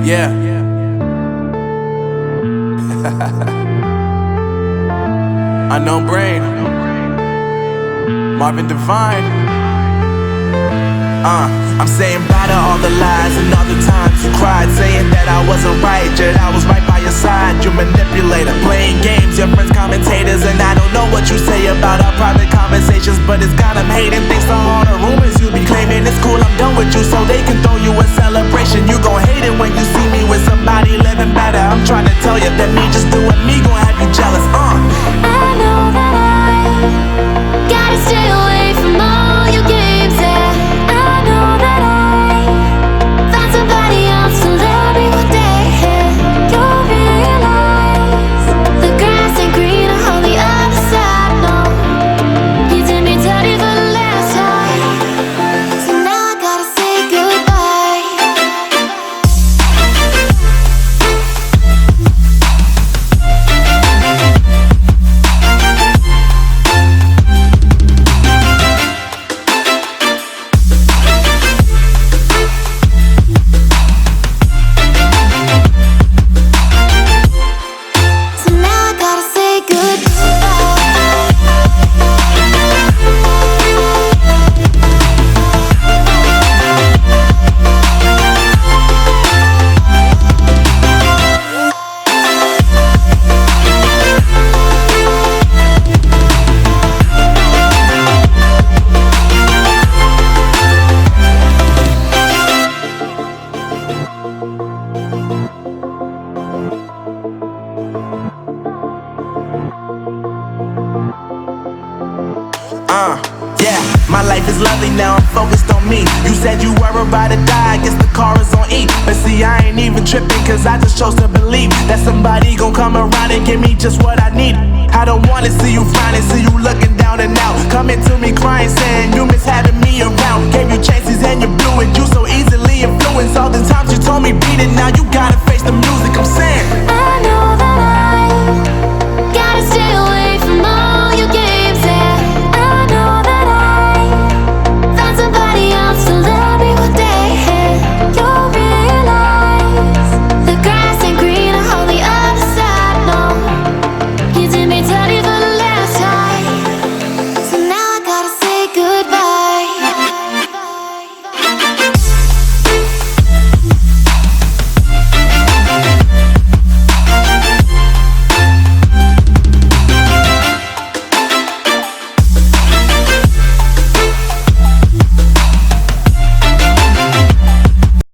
Yeah. Unknown Brain, Marvin Devine. I'm saying bye to all the lies and all the times you cried, saying that I wasn't right, yet I was right by your side. You manipulator, playing games, your friends commentators, and I don't know what you say about our private conversations, but it's got them hating. Thanks to all the rumors you be claiming. It's cool, I'm done with you, so they can throw you a celebration. You gon' hate it when you see me with somebody living better. I'm trying to tell you that me just doing me gon' have you jealous. I know that I gotta stay away from all your games, yeah. I know that I found somebody else to love me one day, yeah. You'll realize the grass ain't greener on the other side, no. You did me dirty for the last time, so now I gotta say goodbye. So now I gotta say goodbye. Yeah, my life is lovely now, I'm focused on on me. You said you were about to die, I guess the car is on E. But see, I ain't even tripping, cause I just chose to believe that somebody gon' come around and give me just what I need. I don't wanna see you frowning, see you looking down and out, coming to me crying, saying you miss having me around. Gave you chances and you blew it, you